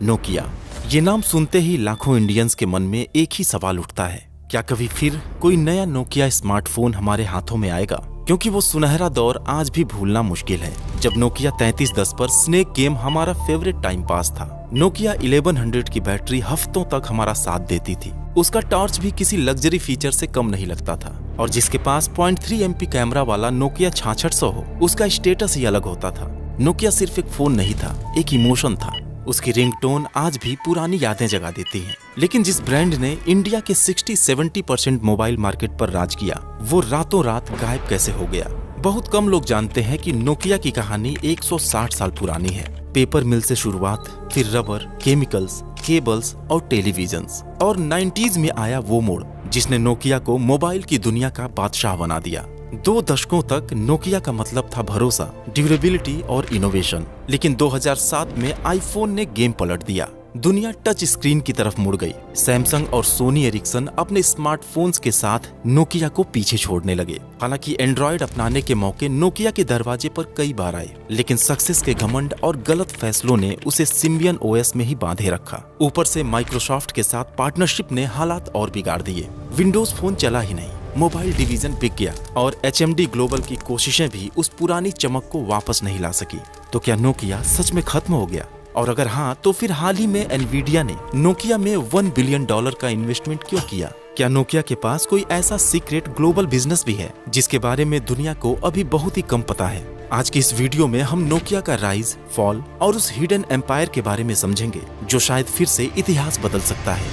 Nokia. ये नाम सुनते ही लाखों इंडियंस के मन में एक ही सवाल उठता है, क्या कभी फिर कोई नया नोकिया स्मार्टफोन हमारे हाथों में आएगा? क्योंकि वो सुनहरा दौर आज भी भूलना मुश्किल है जब नोकिया 3310 पर स्नेक गेम हमारा फेवरेट टाइम पास था। नोकिया 1100 की बैटरी हफ्तों तक हमारा साथ देती थी। उसका टॉर्च भी किसी लग्जरी फीचर से कम नहीं लगता था। और जिसके पास 0.3 MP कैमरा वाला नोकिया 6600 हो, उसका स्टेटस ही अलग होता था। नोकिया सिर्फ एक फोन नहीं था, एक इमोशन था। उसकी रिंगटोन आज भी पुरानी यादें जगा देती है। लेकिन जिस ब्रांड ने इंडिया के 60-70% मोबाइल मार्केट पर राज किया, वो रातों रात गायब कैसे हो गया? बहुत कम लोग जानते हैं कि नोकिया की कहानी 160 साल पुरानी है। पेपर मिल से शुरुआत, फिर रबर, केमिकल्स, केबल्स और टेलीविजन्स, और 90s में आया वो मोड़ जिसने नोकिया को मोबाइल की दुनिया का बादशाह बना दिया। 2 दशकों तक नोकिया का मतलब था भरोसा, ड्यूरेबिलिटी और इनोवेशन। लेकिन 2007 में आईफोन ने गेम पलट दिया। दुनिया टच स्क्रीन की तरफ मुड़ गई। सैमसंग और सोनी एरिक्सन अपने स्मार्टफोन्स के साथ नोकिया को पीछे छोड़ने लगे। हालांकि एंड्रॉयड अपनाने के मौके नोकिया के दरवाजे पर कई बार आए, लेकिन सक्सेस के घमंड और गलत फैसलों ने उसे सिम्बियन ओएस में ही बांधे रखा। ऊपर से माइक्रोसॉफ्ट के साथ पार्टनरशिप ने हालात और बिगाड़ दिए। विंडोज फोन चला ही नहीं, मोबाइल डिवीजन बिक गया और HMD ग्लोबल की कोशिशें भी उस पुरानी चमक को वापस नहीं ला सकी। तो क्या नोकिया सच में खत्म हो गया? और अगर हाँ, तो फिर हाल ही में एनवीडिया ने नोकिया में $1 बिलियन का इन्वेस्टमेंट क्यों किया? क्या नोकिया के पास कोई ऐसा सीक्रेट ग्लोबल बिजनेस भी है जिसके बारे में दुनिया को अभी बहुत ही कम पता है? आज की इस वीडियो में हम नोकिया का राइज, फॉल और उस हिडन एम्पायर के बारे में समझेंगे जो शायद फिर से इतिहास बदल सकता है।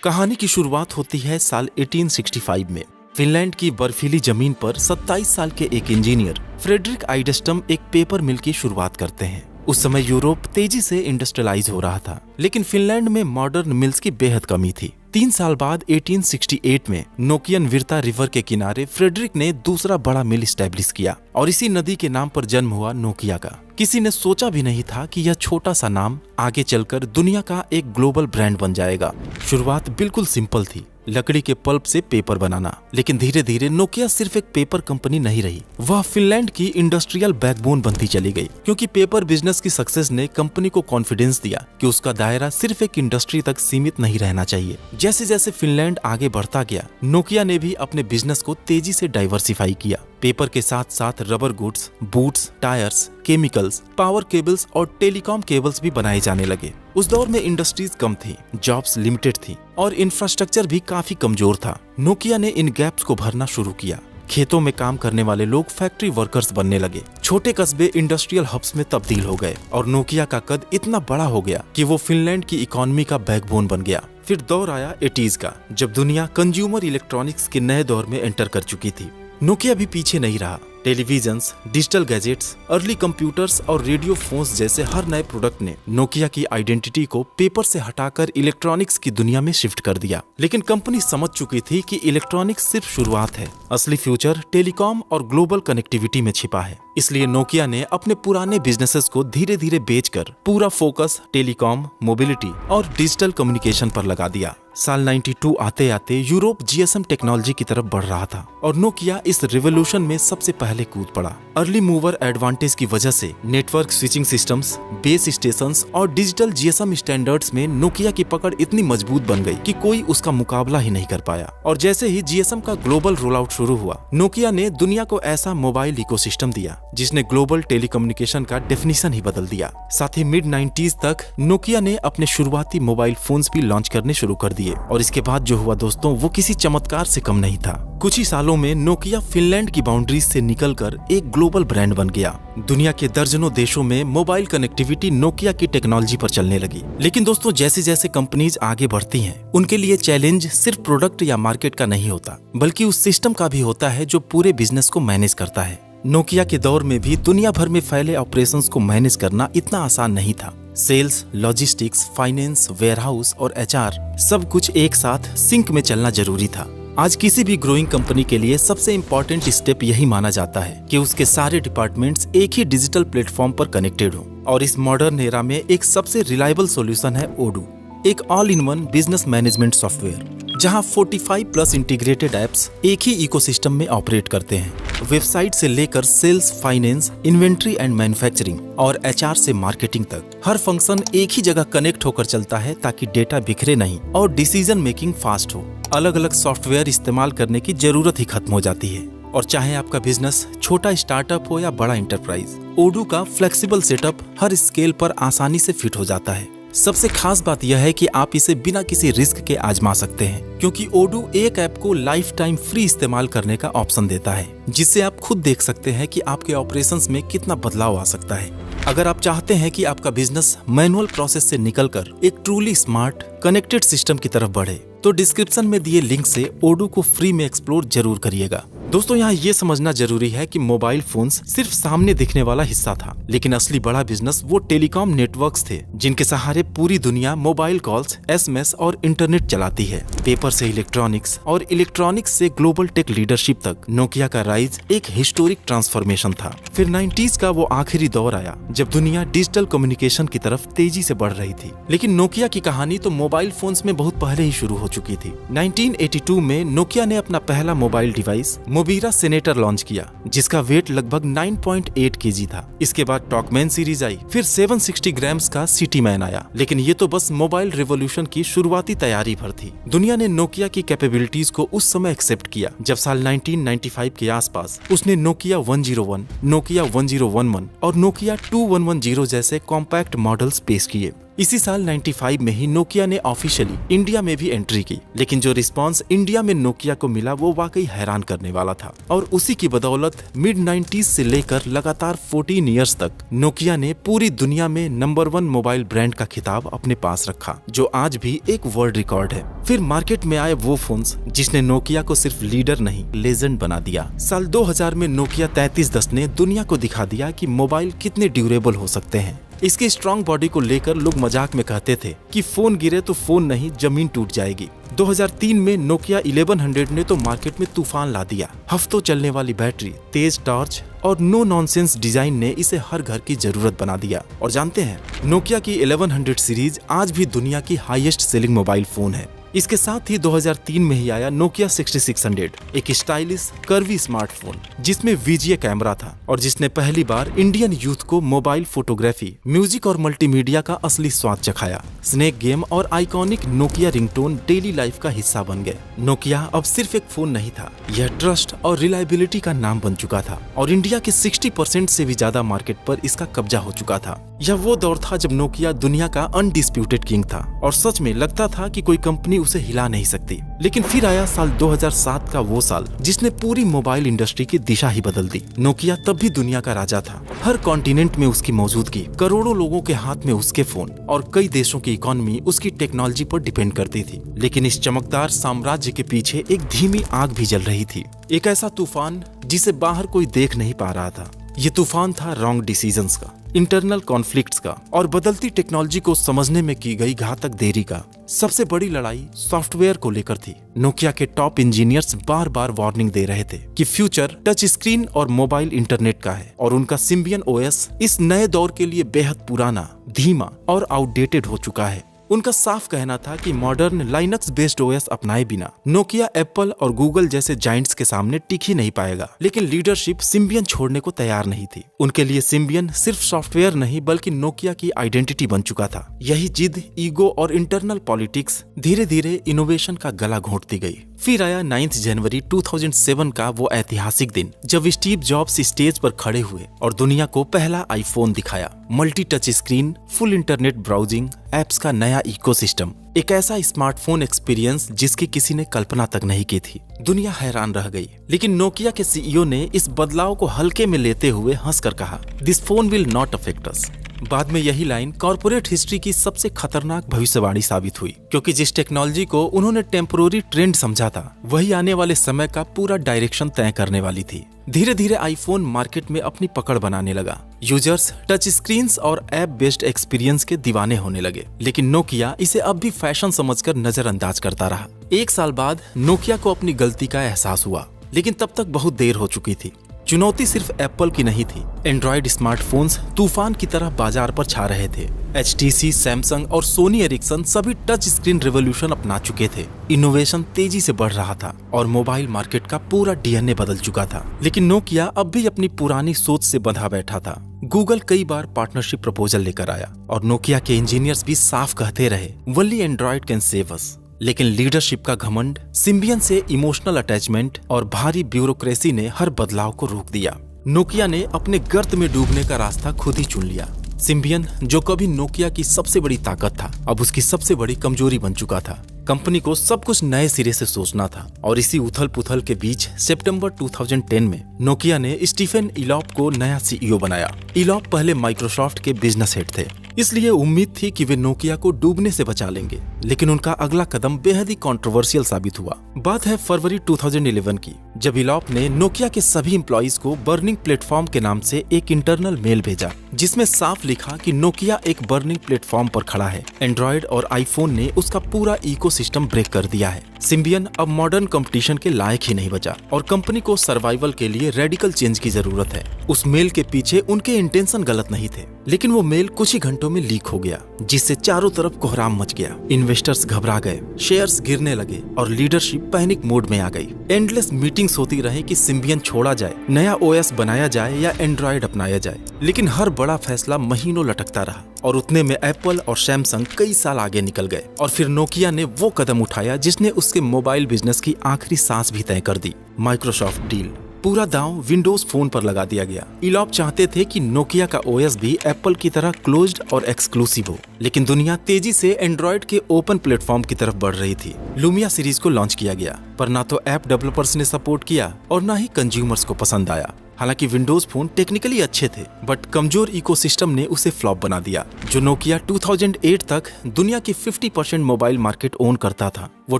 कहानी की शुरुआत होती है साल 1865 में। फिनलैंड की बर्फीली जमीन पर 27 साल के एक इंजीनियर फ्रेडरिक आइडस्टम एक पेपर मिल की शुरुआत करते हैं। उस समय यूरोप तेजी से इंडस्ट्रियलाइज हो रहा था, लेकिन फिनलैंड में मॉडर्न मिल्स की बेहद कमी थी। 3 साल बाद 1868 में नोकियन विर्ता रिवर के किनारे फ्रेडरिक ने दूसरा बड़ा मिल स्टैब्लिश किया और इसी नदी के नाम पर जन्म हुआ नोकिया का। किसी ने सोचा भी नहीं था कि यह छोटा सा नाम आगे चलकर दुनिया का एक ग्लोबल ब्रांड बन जाएगा। शुरुआत बिल्कुल सिंपल थी, लकड़ी के पल्प से पेपर बनाना। लेकिन धीरे धीरे नोकिया सिर्फ एक पेपर कंपनी नहीं रही, वह फिनलैंड की इंडस्ट्रियल बैकबोन बनती चली गई। क्योंकि पेपर बिजनेस की सक्सेस ने कंपनी को कॉन्फिडेंस दिया कि उसका दायरा सिर्फ एक इंडस्ट्री तक सीमित नहीं रहना चाहिए। जैसे जैसे फिनलैंड आगे बढ़ता गया, नोकिया ने भी अपने बिजनेस को तेजी से डाइवर्सिफाई किया। पेपर के साथ साथ rubber goods, boots, tyres, chemicals, power cables और टेलीकॉम केबल्स भी बनाए जाने लगे। उस दौर में इंडस्ट्रीज कम थी, जॉब्स लिमिटेड थी और इंफ्रास्ट्रक्चर भी काफी कमजोर था। नोकिया ने इन गैप्स को भरना शुरू किया। खेतों में काम करने वाले लोग फैक्ट्री वर्कर्स बनने लगे। छोटे कस्बे इंडस्ट्रियल हब्स में तब्दील हो गए और नोकिया का कद इतना बड़ा हो गया कि वो फिनलैंड की इकोनॉमी का बैकबोन बन गया। फिर दौर आया 80s का, जब दुनिया कंज्यूमर इलेक्ट्रॉनिक्स के नए दौर में एंटर कर चुकी थी। नोकिया भी पीछे नहीं रहा। Televisions, digital gadgets, early computers और रेडियो फोन्स जैसे हर नए प्रोडक्ट ने नोकिया की आइडेंटिटी को पेपर से हटाकर इलेक्ट्रॉनिक्स की दुनिया में शिफ्ट कर दिया। लेकिन कंपनी समझ चुकी थी कि इलेक्ट्रॉनिक्स सिर्फ शुरुआत है, असली फ्यूचर टेलीकॉम और ग्लोबल कनेक्टिविटी में छिपा है। इसलिए नोकिया ने अपने पुराने बिजनेसेस को धीरे धीरे बेचकर पूरा फोकस टेलीकॉम, मोबिलिटी और डिजिटल कम्युनिकेशन पर लगा दिया। साल 92 आते आते यूरोप GSM टेक्नोलॉजी की तरफ बढ़ रहा था और नोकिया इस रिवोल्यूशन में सबसे पहले कूद पड़ा। अर्ली मूवर एडवांटेज की वजह से network switching systems, base stations और डिजिटल GSM स्टैंडर्ड्स में नोकिया की पकड़ इतनी मजबूत बन गई कि कोई उसका मुकाबला ही नहीं कर पाया। और जैसे ही GSM का ग्लोबल रोल आउट शुरू हुआ, नोकिया ने दुनिया को ऐसा मोबाइल इकोसिस्टम दिया जिसने ग्लोबल टेलीकम्युनिकेशन का डेफिनेशन ही बदल दिया। साथ ही मिड 90s तक नोकिया ने अपने शुरुआती मोबाइल फोन्स भी लॉन्च करने शुरू कर दिए। और इसके बाद जो हुआ दोस्तों, वो किसी चमत्कार से कम नहीं था। कुछ ही सालों में नोकिया फिनलैंड की बाउंड्रीज से निकलकर एक ग्लोबल ब्रांड बन गया। दुनिया के दर्जनों देशों में मोबाइल कनेक्टिविटी नोकिया की टेक्नोलॉजी पर चलने लगी। लेकिन दोस्तों, जैसे जैसे कंपनीज आगे बढ़ती हैं, उनके लिए चैलेंज सिर्फ प्रोडक्ट या मार्केट का नहीं होता, बल्कि उस सिस्टम का भी होता है जो पूरे बिजनेस को मैनेज करता है। नोकिया के दौर में भी दुनिया भर में फैले ऑपरेशंस को मैनेज करना इतना आसान नहीं था। सेल्स, लॉजिस्टिक्स, फाइनेंस, वेयरहाउस और HR सब कुछ एक साथ सिंक में चलना जरूरी था। आज किसी भी ग्रोइंग कंपनी के लिए सबसे इम्पोर्टेंट स्टेप यही माना जाता है कि उसके सारे डिपार्टमेंट्स एक ही डिजिटल प्लेटफॉर्म पर कनेक्टेड हो। और इस मॉडर्न एरा में एक सबसे रिलायबल सॉल्यूशन है ओडू, एक all in one business management software. जहां 45 प्लस इंटीग्रेटेड ऐप्स एक ही इकोसिस्टम में ऑपरेट करते हैं। वेबसाइट से लेकर sales, finance, inventory and manufacturing और एचआर से मार्केटिंग तक हर फंक्शन एक ही जगह कनेक्ट होकर चलता है ताकि डेटा बिखरे नहीं और डिसीजन मेकिंग फास्ट हो। अलग अलग सॉफ्टवेयर इस्तेमाल करने की जरूरत ही खत्म हो जाती है। और चाहे आपका बिजनेस छोटा स्टार्टअप हो या बड़ा इंटरप्राइज, ओडू का फ्लेक्सिबल सेटअप हर स्केल पर आसानी से फिट हो जाता है। सबसे खास बात यह है कि आप इसे बिना किसी रिस्क के आजमा सकते हैं, क्योंकि ओडू एक ऐप को लाइफ टाइम फ्री इस्तेमाल करने का ऑप्शन देता है, जिससे आप खुद देख सकते हैं कि आपके ऑपरेशंस में कितना बदलाव आ सकता है। अगर आप चाहते हैं कि आपका बिजनेस मैनुअल प्रोसेस से निकलकर एक ट्रूली स्मार्ट कनेक्टेड सिस्टम की तरफ बढ़े, तो डिस्क्रिप्शन में दिए लिंक से ओडू को फ्री में एक्सप्लोर जरूर करिएगा। दोस्तों, यहाँ ये समझना जरूरी है कि मोबाइल फोन्स सिर्फ सामने दिखने वाला हिस्सा था, लेकिन असली बड़ा बिजनेस वो टेलीकॉम नेटवर्क्स थे जिनके सहारे पूरी दुनिया मोबाइल कॉल्स, एसएमएस और इंटरनेट चलाती है। पेपर से इलेक्ट्रॉनिक्स और इलेक्ट्रॉनिक्स से ग्लोबल टेक लीडरशिप तक नोकिया का राइज एक हिस्टोरिक ट्रांसफॉर्मेशन था। फिर 90s का वो आखिरी दौर आया जब दुनिया डिजिटल कम्युनिकेशन की तरफ तेजी से बढ़ रही थी। लेकिन नोकिया की कहानी तो मोबाइल फोन्स में बहुत पहले ही शुरू हो चुकी थी। 1982 में नोकिया ने अपना पहला मोबाइल डिवाइस मोबीरा सेनेटर लॉन्च किया, जिसका वेट लगभग 9.8 केजी था। इसके बाद टॉकमैन सीरीज आई, फिर 760 ग्राम्स का सिटी मैन आया। लेकिन ये तो बस मोबाइल रिवॉल्यूशन की शुरुआती तैयारी भर थी। दुनिया ने नोकिया की कैपेबिलिटीज को उस समय एक्सेप्ट किया जब साल 1995 के आसपास उसने नोकिया 101, नोकिया 1011 और नोकिया 2110 जैसे कॉम्पैक्ट मॉडल्स पेश किए। इसी साल 95 में ही नोकिया ने ऑफिशियली इंडिया में भी एंट्री की, लेकिन जो रिस्पांस इंडिया में नोकिया को मिला वो वाकई हैरान करने वाला था। और उसी की बदौलत मिड 90s से लेकर लगातार 14 इयर्स तक नोकिया ने पूरी दुनिया में नंबर 1 मोबाइल ब्रांड का खिताब अपने पास रखा, जो आज भी एक वर्ल्ड रिकॉर्ड है। फिर मार्केट में आए वो फोन्स जिसने नोकिया को सिर्फ लीडर नहीं, लेजेंड बना दिया। साल 2000 में नोकिया 3310 ने दुनिया को दिखा दिया कि मोबाइल कितने ड्यूरेबल हो सकते हैं। इसके स्ट्रॉन्ग बॉडी को लेकर लोग मजाक में कहते थे कि फोन गिरे तो फोन नहीं, जमीन टूट जाएगी। 2003 में नोकिया 1100 ने तो मार्केट में तूफान ला दिया। हफ्तों चलने वाली बैटरी, तेज टॉर्च और नो नॉनसेंस डिजाइन ने इसे हर घर की जरूरत बना दिया। और जानते हैं, नोकिया की 1100 सीरीज आज भी दुनिया की हाईएस्ट सेलिंग मोबाइल फोन है। इसके साथ ही 2003 में ही आया नोकिया 6600, एक स्टाइलिश कर्वी स्मार्टफोन जिसमें वीजीए कैमरा था और जिसने पहली बार इंडियन यूथ को मोबाइल फोटोग्राफी, म्यूजिक और मल्टीमीडिया का असली स्वाद चखाया। स्नेक गेम और iconic Nokia ringtone daily life का हिस्सा बन गए। नोकिया अब सिर्फ एक फोन नहीं था, यह ट्रस्ट और रिलायबिलिटी का नाम बन चुका था और इंडिया के 60% से भी ज्यादा मार्केट पर इसका कब्जा हो चुका था। यह वो दौर था जब नोकिया दुनिया का अनडिस्प्यूटेड किंग था और सच में लगता था कि कोई कंपनी उसे हिला नहीं सकती। लेकिन फिर आया साल 2007 का वो साल जिसने पूरी मोबाइल इंडस्ट्री की दिशा ही बदल दी। नोकिया तब भी दुनिया का राजा था। हर कॉन्टिनेंट में उसकी मौजूदगी, करोड़ों लोगों के हाथ में उसके फोन और कई देशों की इकोनॉमी उसकी टेक्नोलॉजी पर डिपेंड करती थी। लेकिन इस चमकदार साम्राज्य के पीछे एक धीमी आग भी जल रही थी, एक ऐसा तूफान जिसे बाहर कोई देख नहीं पा रहा था। ये तूफान था रॉन्ग डिसीजंस का, इंटरनल कॉन्फ्लिक्ट्स का और बदलती टेक्नोलॉजी को समझने में की गई घातक देरी का। सबसे बड़ी लड़ाई सॉफ्टवेयर को लेकर थी। नोकिया के टॉप इंजीनियर्स बार बार वार्निंग दे रहे थे कि फ्यूचर टच स्क्रीन और मोबाइल इंटरनेट का है और उनका सिम्बियन ओएस इस नए दौर के लिए बेहद पुराना, धीमा और आउटडेटेड हो चुका है। उनका साफ कहना था कि मॉडर्न लाइनक्स बेस्ड ओएस अपनाए बिना नोकिया एप्पल और गूगल जैसे जायंट्स के सामने टिक ही नहीं पाएगा। लेकिन लीडरशिप सिम्बियन छोड़ने को तैयार नहीं थी। उनके लिए सिम्बियन सिर्फ सॉफ्टवेयर नहीं बल्कि नोकिया की आइडेंटिटी बन चुका था। यही जिद, ईगो और इंटरनल पॉलिटिक्स धीरे धीरे इनोवेशन का गला घोंटती गई। फिर आया 9 जनवरी 2007 का वो ऐतिहासिक दिन जब स्टीव जॉब्स स्टेज पर खड़े हुए और दुनिया को पहला आईफोन दिखाया। Multi touch screen, full internet browsing, apps का नया इकोसिस्टम, एक ऐसा स्मार्टफोन एक्सपीरियंस जिसकी किसी ने कल्पना तक नहीं की थी। दुनिया हैरान रह गई। लेकिन नोकिया के सीईओ ने इस बदलाव को हल्के में लेते हुए हंसकर कहा, this phone will not affect us. बाद में यही लाइन कॉर्पोरेट हिस्ट्री की सबसे खतरनाक भविष्यवाणी साबित हुई, क्योंकि जिस टेक्नोलॉजी को उन्होंने टेम्पोररी ट्रेंड समझा था वही आने वाले समय का पूरा डायरेक्शन तय करने वाली थी। धीरे धीरे आईफोन मार्केट में अपनी पकड़ बनाने लगा। यूजर्स टच स्क्रीन्स और ऐप बेस्ड एक्सपीरियंस के दीवाने होने लगे। लेकिन नोकिया इसे अब भी फैशन समझकर नजरअंदाज करता रहा। 1 साल बाद नोकिया को अपनी गलती का एहसास हुआ, लेकिन तब तक बहुत देर हो चुकी थी। चुनौती सिर्फ एप्पल की नहीं थी। एंड्रॉयड स्मार्टफोन्स तूफान की तरह बाजार पर छा रहे थे। HTC, सैमसंग और सोनी एरिक्सन सभी टच स्क्रीन रेवोल्यूशन अपना चुके थे। इनोवेशन तेजी से बढ़ रहा था और मोबाइल मार्केट का पूरा DNA बदल चुका था। लेकिन नोकिया अब भी अपनी पुरानी सोच से बंधा बैठा था। गूगल कई बार पार्टनरशिप प्रपोजल लेकर आया और नोकिया के इंजीनियर्स भी साफ कहते रहे, "Only Android can save us." लेकिन लीडरशिप का घमंड, सिम्बियन से इमोशनल अटैचमेंट और भारी ब्यूरोक्रेसी ने हर बदलाव को रोक दिया। नोकिया ने अपने गर्त में डूबने का रास्ता खुद ही चुन लिया। सिम्बियन, जो कभी नोकिया की सबसे बड़ी ताकत था, अब उसकी सबसे बड़ी कमजोरी बन चुका था। कंपनी को सब कुछ नए सिरे से सोचना था और इसी उथल पुथल के बीच सितंबर 2010 में नोकिया ने स्टीफन इलॉप को नया CEO बनाया। इलॉप पहले माइक्रोसॉफ्ट के बिजनेस हेड थे, इसलिए उम्मीद थी कि वे नोकिया को डूबने से बचा लेंगे। लेकिन उनका अगला कदम बेहद ही कंट्रोवर्शियल साबित हुआ। बात है फरवरी 2011 की, जब इलॉप ने नोकिया के सभी एम्प्लॉइज को बर्निंग प्लेटफॉर्म के नाम से एक इंटरनल मेल भेजा, जिसमें साफ लिखा कि नोकिया एक बर्निंग प्लेटफॉर्म पर खड़ा है। एंड्रॉयड और आईफोन ने उसका पूरा इकोसिस्टम ब्रेक कर दिया है। सिम्बियन अब मॉडर्न कंपटीशन के लायक ही नहीं बचा और कंपनी को सर्वाइवल के लिए रेडिकल चेंज की जरूरत है। उस मेल के पीछे उनके इंटेंशन गलत नहीं थे, लेकिन वो मेल कुछ ही घंटों में लीक हो गया, जिससे चारों तरफ कोहराम मच गया। इन्वेस्टर्स घबरा गए, शेयर्स गिरने लगे और लीडरशिप पैनिक मोड में आ गई। एंडलेस मीटिंग्स होती रही कि सिम्बियन छोड़ा जाए, नया OS बनाया जाए या एंड्रॉयड अपनाया जाए। लेकिन हर बड़ा फैसला महीनों लटकता रहा और उतने में एप्पल और सैमसंग कई साल आगे निकल गए और फिर नोकिया ने वो कदम उठाया जिसने उसके मोबाइल बिजनेस की आखिरी सांस भी तय कर दी, माइक्रोसॉफ्ट डील। पूरा दांव विंडोज फोन पर लगा दिया गया। इलॉप चाहते थे कि नोकिया का OS भी एप्पल की तरह क्लोज्ड और एक्सक्लूसिव हो, लेकिन दुनिया तेजी से एंड्रॉयड के ओपन प्लेटफॉर्म की तरफ बढ़ रही थी। लूमिया सीरीज को लॉन्च किया गया, पर ना तो ऐप डेवलपर्स ने सपोर्ट किया और ना ही कंज्यूमर्स को पसंद आया। हालांकि विंडोज फोन टेक्निकली अच्छे थे, बट कमजोर इकोसिस्टम ने उसे फ्लॉप बना दिया। जो नोकिया 2008 तक दुनिया की 50% मोबाइल मार्केट ओन करता था, वो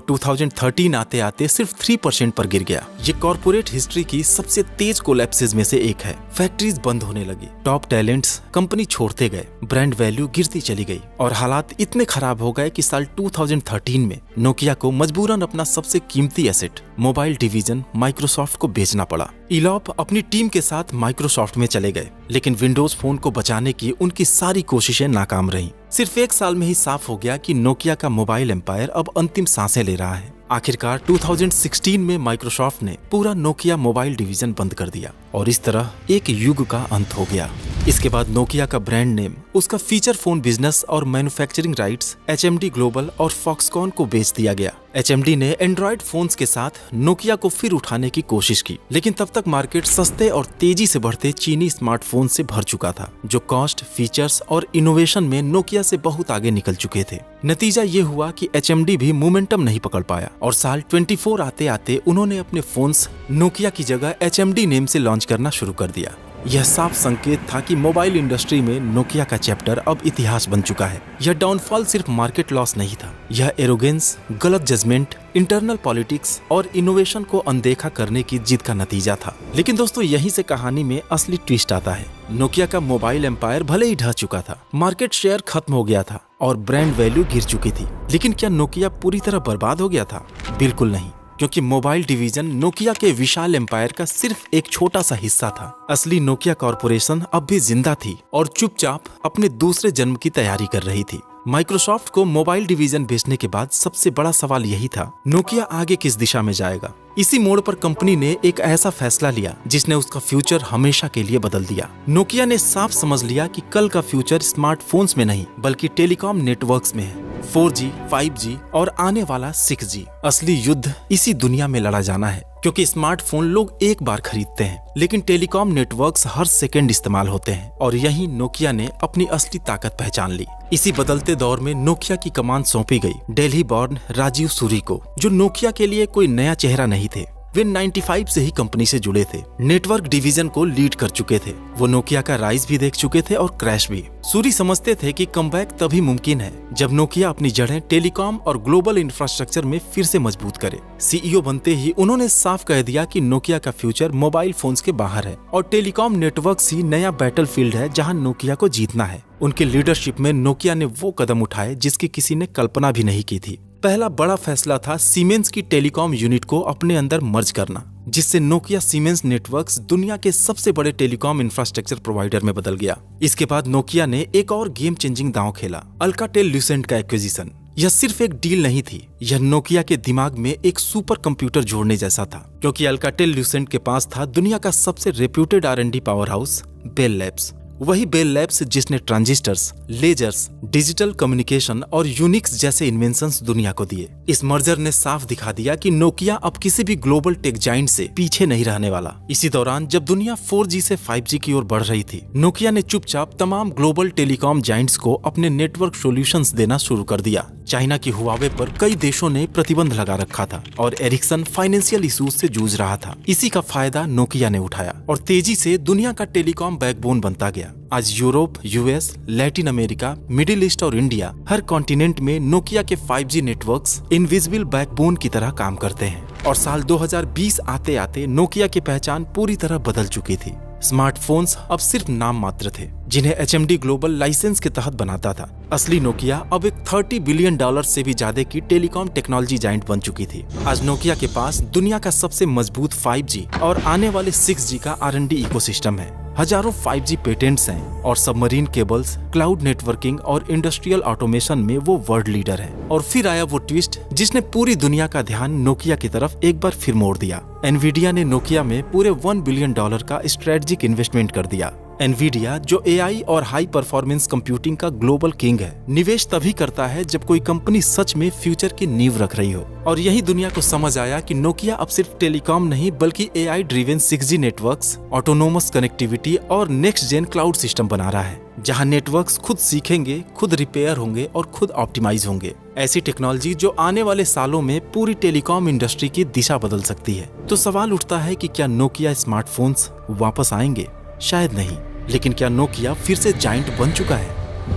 2013 आते आते सिर्फ 3% पर गिर गया। ये कॉर्पोरेट हिस्ट्री की सबसे तेज कोलैप्सेस में से एक है। फैक्ट्रीज बंद होने लगी, टॉप टैलेंट्स कंपनी छोड़ते गए, ब्रांड वैल्यू गिरती चली गई और हालात इतने खराब हो गए कि साल 2013 में नोकिया को मजबूरन अपना सबसे कीमती एसेट मोबाइल डिवीजन माइक्रोसॉफ्ट को बेचना पड़ा। इलॉप अपनी टीम के साथ माइक्रोसॉफ्ट में चले गए, लेकिन विंडोज फोन को बचाने की उनकी सारी कोशिशें नाकाम रहीं। सिर्फ एक साल में ही साफ हो गया कि नोकिया का मोबाइल एम्पायर अब अंतिम सांसें ले रहा है। आखिरकार 2016 में माइक्रोसॉफ्ट ने पूरा नोकिया मोबाइल डिवीजन बंद कर दिया और इस तरह एक युग का अंत हो गया। इसके बाद नोकिया का ब्रांड नेम, उसका फीचर फोन बिजनेस और मैन्युफैक्चरिंग राइट्स HMD ग्लोबल और फॉक्सकॉन को बेच दिया गया। HMD ने एंड्रॉयड फोन्स के साथ नोकिया को फिर उठाने की कोशिश की, लेकिन तब तक मार्केट सस्ते और तेजी से बढ़ते चीनी स्मार्टफोन से भर चुका था, जो कॉस्ट, फीचर्स और इनोवेशन में नोकिया से बहुत आगे निकल चुके थे। नतीजा ये हुआ कि HMD भी मोमेंटम नहीं पकड़ पाया और साल 24 आते आते उन्होंने अपने फोन्स नोकिया की जगह HMD नेम से लॉन्च करना शुरू कर दिया। यह साफ संकेत था कि मोबाइल इंडस्ट्री में नोकिया का चैप्टर अब इतिहास बन चुका है। यह डाउनफॉल सिर्फ मार्केट लॉस नहीं था, यह एरोगेंस, गलत जजमेंट, इंटरनल पॉलिटिक्स और इनोवेशन को अनदेखा करने की जिद का नतीजा था। लेकिन दोस्तों, यहीं से कहानी में असली ट्विस्ट आता है। नोकिया का मोबाइल एम्पायर भले ही ढह चुका था, मार्केट शेयर खत्म हो गया था और ब्रांड वैल्यू गिर चुकी थी, लेकिन क्या नोकिया पूरी तरह बर्बाद हो गया था? बिल्कुल नहीं, क्योंकि मोबाइल डिवीजन नोकिया के विशाल एम्पायर का सिर्फ एक छोटा सा हिस्सा था। असली नोकिया कॉर्पोरेशन अब भी जिंदा थी और चुपचाप अपने दूसरे जन्म की तैयारी कर रही थी। माइक्रोसॉफ्ट को मोबाइल डिवीजन बेचने के बाद सबसे बड़ा सवाल यही था, नोकिया आगे किस दिशा में जाएगा। इसी मोड़ पर कंपनी ने एक ऐसा फैसला लिया जिसने उसका फ्यूचर हमेशा के लिए बदल दिया। नोकिया ने साफ समझ लिया कि कल का फ्यूचर स्मार्टफोन्स में नहीं बल्कि टेलीकॉम नेटवर्क्स में है। 4G, 5G और आने वाला 6G। असली युद्ध इसी दुनिया में लड़ा जाना है, क्योंकि स्मार्टफोन लोग एक बार खरीदते हैं, लेकिन टेलीकॉम नेटवर्क्स हर सेकंड इस्तेमाल होते हैं और यही नोकिया ने अपनी असली ताकत पहचान ली। इसी बदलते दौर में नोकिया की कमान सौंपी गई दिल्ली बॉर्न राजीव सूरी को, जो नोकिया के लिए कोई नया चेहरा नहीं थे। वे 95 से ही कंपनी से जुड़े थे, नेटवर्क डिवीजन को लीड कर चुके थे। वो नोकिया का राइज भी देख चुके थे और क्रैश भी। सूरी समझते थे कि कमबैक तभी मुमकिन है जब नोकिया अपनी जड़ें टेलीकॉम और ग्लोबल इंफ्रास्ट्रक्चर में फिर से मजबूत करे। CEO बनते ही उन्होंने साफ कह दिया कि नोकिया का फ्यूचर मोबाइल फोन्स के बाहर है और टेलीकॉम नेटवर्क्स ही नया बैटलफील्ड है जहां नोकिया को जीतना है। उनके लीडरशिप में नोकिया ने वो कदम उठाए जिसकी किसी ने कल्पना भी नहीं की थी। पहला बड़ा फैसला था सीमेंस की टेलीकॉम यूनिट को अपने अंदर मर्ज करना, जिससे नोकिया सीमेंस नेटवर्क्स दुनिया के सबसे बड़े टेलीकॉम इंफ्रास्ट्रक्चर प्रोवाइडर में बदल गया। इसके बाद नोकिया ने एक और गेम चेंजिंग दांव खेला, अल्काटेल-ल्यूसेंट का एक्विजिशन। यह सिर्फ एक डील नहीं थी, यह नोकिया के दिमाग में एक सुपर कंप्यूटर जोड़ने जैसा था, क्योंकि अल्काटेल-ल्यूसेंट के पास था दुनिया का सबसे reputed R&D power house Bell Labs. वही बेल लैब्स जिसने ट्रांजिस्टर्स, लेजर्स, डिजिटल कम्युनिकेशन और यूनिक्स जैसे इन्वेंशंस दुनिया को दिए। इस मर्जर ने साफ दिखा दिया कि नोकिया अब किसी भी ग्लोबल टेक जाइंट से पीछे नहीं रहने वाला। इसी दौरान जब दुनिया 4G से 5G की ओर बढ़ रही थी, नोकिया ने चुपचाप तमाम ग्लोबल टेलीकॉम जाइंट्स को अपने नेटवर्क सॉल्यूशंस देना शुरू कर दिया। चाइना की हुआवे पर कई देशों ने प्रतिबंध लगा रखा था और एरिक्सन फाइनेंशियल इश्यूज से जूझ रहा था। इसी का फायदा नोकिया ने उठाया और तेजी से दुनिया का टेलीकॉम बैकबोन बनता गया। आज Europe, US, Latin America, middle east और इंडिया, हर कॉन्टिनेंट में नोकिया के 5G नेटवर्क्स इनविजिबल बैकबोन की तरह काम करते हैं। और साल 2020 आते आते नोकिया की पहचान पूरी तरह बदल चुकी थी। स्मार्टफोन्स अब सिर्फ नाम मात्र थे, जिन्हें HMD ग्लोबल लाइसेंस के तहत बनाता था। असली नोकिया अब एक $30 बिलियन से भी ज्यादा की टेलीकॉम टेक्नोलॉजी जाइंट बन चुकी थी। आज नोकिया के पास दुनिया का सबसे मजबूत 5G और आने वाले 6G का R&D इकोसिस्टम है। हजारों 5G पेटेंट्स हैं और सबमरीन केबल्स, क्लाउड नेटवर्किंग और इंडस्ट्रियल ऑटोमेशन में वो वर्ल्ड लीडर है। और फिर आया वो ट्विस्ट जिसने पूरी दुनिया का ध्यान नोकिया की तरफ एक बार फिर मोड़ दिया। एनवीडिया ने नोकिया में पूरे $1 बिलियन का स्ट्रेटेजिक इन्वेस्टमेंट कर दिया। एनवीडिया, जो AI और हाई परफॉर्मेंस कंप्यूटिंग का ग्लोबल किंग है, निवेश तभी करता है जब कोई कंपनी सच में फ्यूचर की नींव रख रही हो। और यही दुनिया को समझ आया कि नोकिया अब सिर्फ टेलीकॉम नहीं बल्कि AI driven 6G networks, autonomous connectivity और नेक्स्ट जेन क्लाउड सिस्टम बना रहा है, जहां नेटवर्क्स खुद सीखेंगे, खुद रिपेयर होंगे और खुद ऑप्टिमाइज होंगे। ऐसी टेक्नोलॉजी जो आने वाले सालों में पूरी टेलीकॉम इंडस्ट्री की दिशा बदल सकती है। तो सवाल उठता है कि क्या नोकिया स्मार्टफोन्स वापस आएंगे? शायद नहीं, लेकिन क्या नोकिया फिर से जाइंट बन चुका है?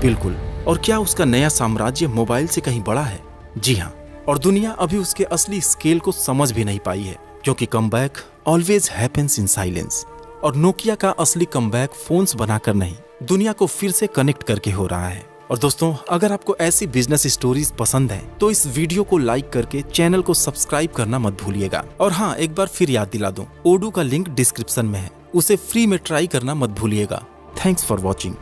बिल्कुल। और क्या उसका नया साम्राज्य मोबाइल से कहीं बड़ा है? जी हाँ। और दुनिया अभी उसके असली स्केल को समझ भी नहीं पाई है, क्योंकि comeback always happens in silence. और नोकिया का असली कमबैक फोन्स बनाकर नहीं, दुनिया को फिर से कनेक्ट करके हो रहा है। और दोस्तों, अगर आपको ऐसी बिजनेस स्टोरीज पसंद है तो इस वीडियो को लाइक करके चैनल को सब्सक्राइब करना मत भूलिएगा। और हाँ, एक बार फिर याद दिला दूं, ओडू का लिंक डिस्क्रिप्शन में है, उसे फ्री में ट्राई करना मत भूलिएगा। Thanks for watching.